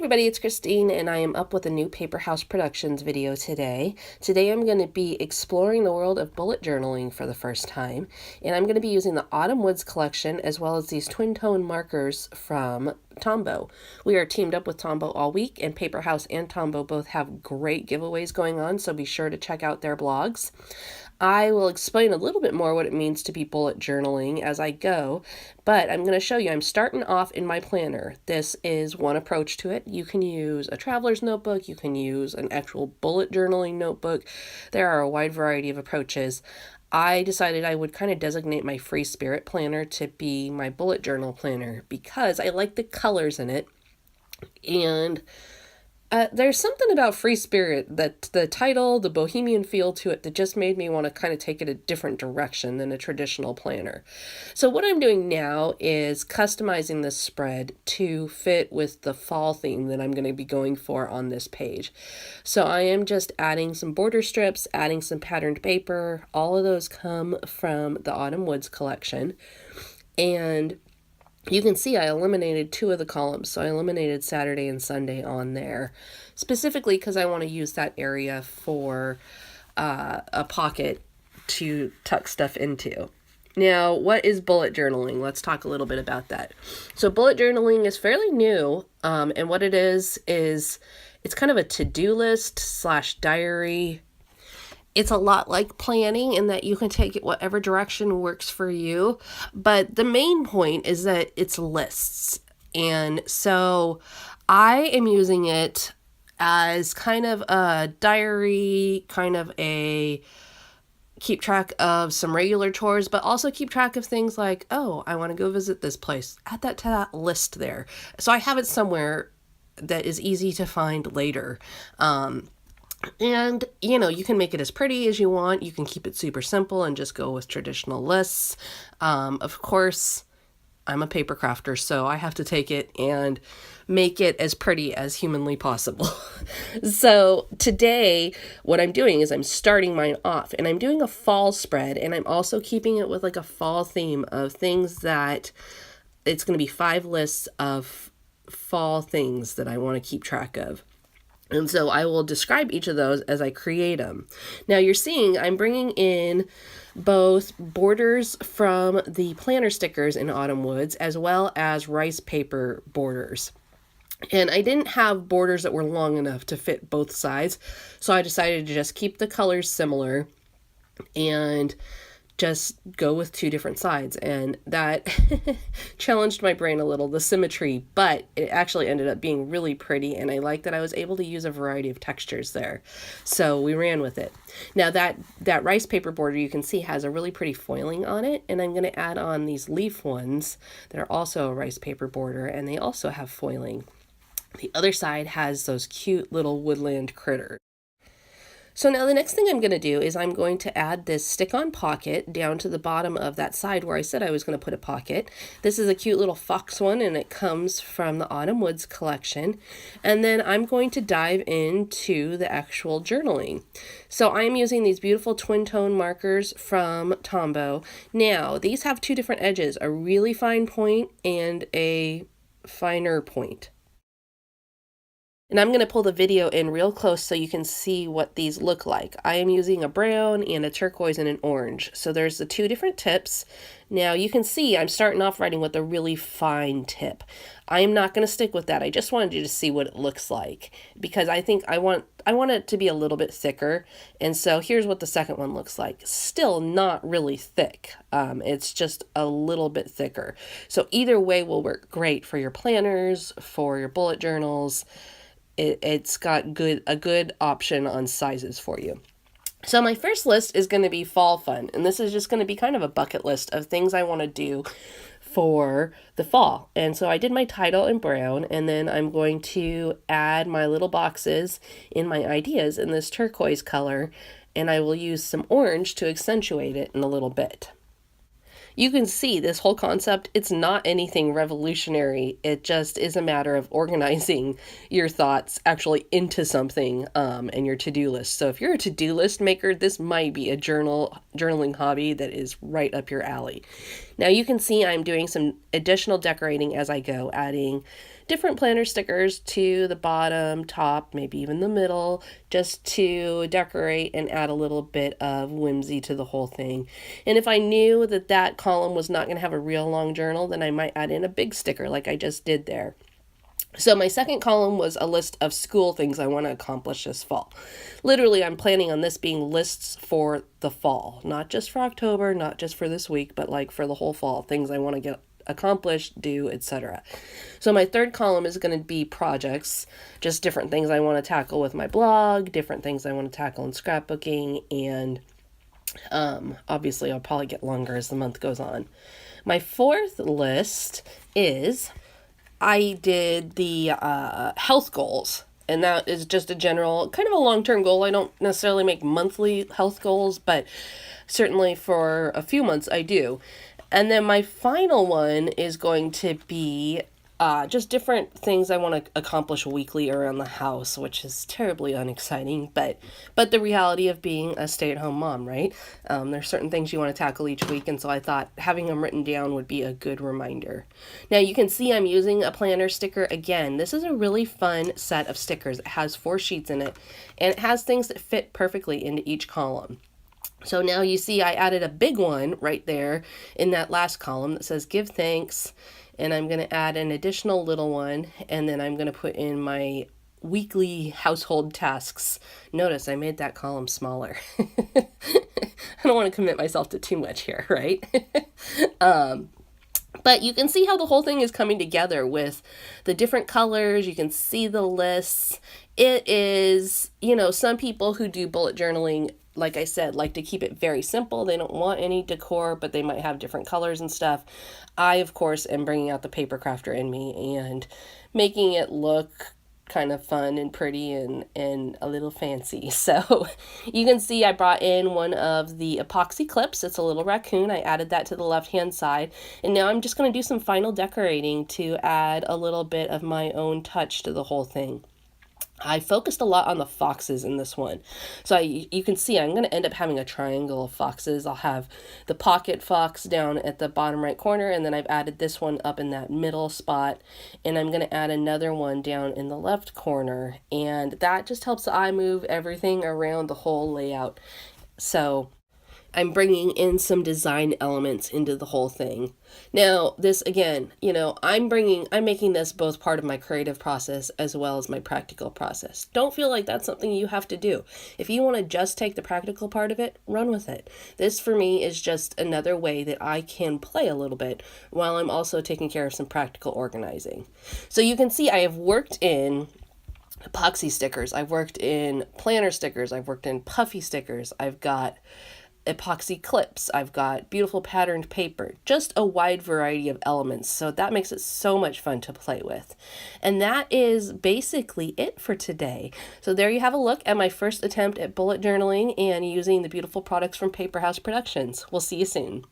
everybody, it's Christine and I am up with a new Paper House Productions video today. Today I'm going to be exploring the world of bullet journaling for the first time, and I'm going to be using the Autumn Woods collection as well as these twin tone markers from Tombow. We are teamed up with Tombow all week, and Paper House and Tombow both have great giveaways going on, so be sure to check out their blogs. I will explain a little bit more what it means to be bullet journaling as I go, but I'm going to show you. I'm starting off in my planner. This is one approach to it. You can use a traveler's notebook. You can use an actual bullet journaling notebook. There are a wide variety of approaches. I decided I would kind of designate my free spirit planner to be my bullet journal planner because I like the colors in it, and there's something about Free Spirit, that the title, the bohemian feel to it, that just made me want to kind of take it a different direction than a traditional planner. So what I'm doing now is customizing this spread to fit with the fall theme that I'm going to be going for on this page. So I am just adding some border strips, adding some patterned paper. All of those come from the Autumn Woods collection. And you can see I eliminated two of the columns, so I eliminated Saturday and Sunday on there, specifically because I want to use that area for a pocket to tuck stuff into. Now, what is bullet journaling? Let's talk a little bit about that. So bullet journaling is fairly new, and what it is it's kind of a to-do list / diary. It's a lot like planning in that you can take it whatever direction works for you. But the main point is that it's lists. And so I am using it as kind of a diary, kind of a keep track of some regular chores, but also keep track of things like, oh, I want to go visit this place. Add that to that list there. So I have it somewhere that is easy to find later. And, you can make it as pretty as you want. You can keep it super simple and just go with traditional lists. Of course, I'm a paper crafter, so I have to take it and make it as pretty as humanly possible. So today, what I'm doing is I'm starting mine off, and I'm doing a fall spread, and I'm also keeping it with like a fall theme of things that it's going to be 5 lists of fall things that I want to keep track of. And so I will describe each of those as I create them. Now you're seeing I'm bringing in both borders from the planner stickers in Autumn Woods as well as rice paper borders. And I didn't have borders that were long enough to fit both sides, so I decided to just keep the colors similar and just go with 2 different sides, and that challenged my brain a little, the symmetry, but it actually ended up being really pretty, and I like that I was able to use a variety of textures there, so we ran with it. Now that rice paper border you can see has a really pretty foiling on it, and I'm going to add on these leaf ones that are also a rice paper border, and they also have foiling. The other side has those cute little woodland critters. So now the next thing I'm going to do is I'm going to add this stick-on pocket down to the bottom of that side where I said I was going to put a pocket. This is a cute little fox one, and it comes from the Autumn Woods collection. And then I'm going to dive into the actual journaling. So I'm using these beautiful twin tone markers from Tombow. Now, these have 2 different edges, a really fine point and a finer point. And I'm going to pull the video in real close so you can see what these look like. I am using a brown and a turquoise and an orange. So there's the 2 different tips. Now you can see I'm starting off writing with a really fine tip. I am not going to stick with that. I just wanted you to see what it looks like because I think I want it to be a little bit thicker. And so here's what the second one looks like. Still not really thick. It's just a little bit thicker. So either way will work great for your planners, for your bullet journals. It's got a good option on sizes for you. So my first list is going to be fall fun, and this is just going to be kind of a bucket list of things I want to do for the fall. And so I did my title in brown, and then I'm going to add my little boxes in my ideas in this turquoise color, and I will use some orange to accentuate it in a little bit. You can see this whole concept, it's not anything revolutionary. It just is a matter of organizing your thoughts actually into something and your to-do list. So if you're a to-do list maker, this might be a journaling hobby that is right up your alley. Now you can see I'm doing some additional decorating as I go, adding different planner stickers to the bottom, top, maybe even the middle, just to decorate and add a little bit of whimsy to the whole thing. And if I knew that that column was not going to have a real long journal, then I might add in a big sticker like I just did there. So my second column was a list of school things I want to accomplish this fall. Literally, I'm planning on this being lists for the fall, not just for October, not just for this week, but like for the whole fall, things I want to get accomplished, do, etc. So my third column is going to be projects, just different things I want to tackle with my blog, different things I want to tackle in scrapbooking, and obviously I'll probably get longer as the month goes on. My fourth list is I did the health goals, and that is just a general, kind of a long-term goal. I don't necessarily make monthly health goals, but certainly for a few months I do. And then my final one is going to be just different things I want to accomplish weekly around the house, which is terribly unexciting, but the reality of being a stay-at-home mom, right? There's certain things you want to tackle each week, and so I thought having them written down would be a good reminder. Now you can see I'm using a planner sticker again. This is a really fun set of stickers. It has 4 sheets in it, and it has things that fit perfectly into each column. So now you see I added a big one right there in that last column that says give thanks, and I'm going to add an additional little one, and then I'm going to put in my weekly household tasks. Notice I made that column smaller. I don't want to commit myself to too much here, right? But you can see how the whole thing is coming together with the different colors. You can see the lists. It is, some people who do bullet journaling, like I said, like to keep it very simple. They don't want any decor, but they might have different colors and stuff. I, of course, am bringing out the paper crafter in me and making it look kind of fun and pretty and a little fancy. So you can see I brought in one of the epoxy clips. It's a little raccoon. I added that to the left-hand side. And now I'm just going to do some final decorating to add a little bit of my own touch to the whole thing. I focused a lot on the foxes in this one. So you can see I'm going to end up having a triangle of foxes. I'll have the pocket fox down at the bottom right corner, and then I've added this one up in that middle spot, and I'm going to add another one down in the left corner, and that just helps the eye move everything around the whole layout. So I'm bringing in some design elements into the whole thing. Now, this again, I'm making this both part of my creative process as well as my practical process. Don't feel like that's something you have to do. If you want to just take the practical part of it, run with it. This for me is just another way that I can play a little bit while I'm also taking care of some practical organizing. So you can see I have worked in epoxy stickers. I've worked in planner stickers. I've worked in puffy stickers. I've got epoxy clips. I've got beautiful patterned paper, just a wide variety of elements. So that makes it so much fun to play with. And that is basically it for today. So there you have a look at my first attempt at bullet journaling and using the beautiful products from Paper House Productions. We'll see you soon.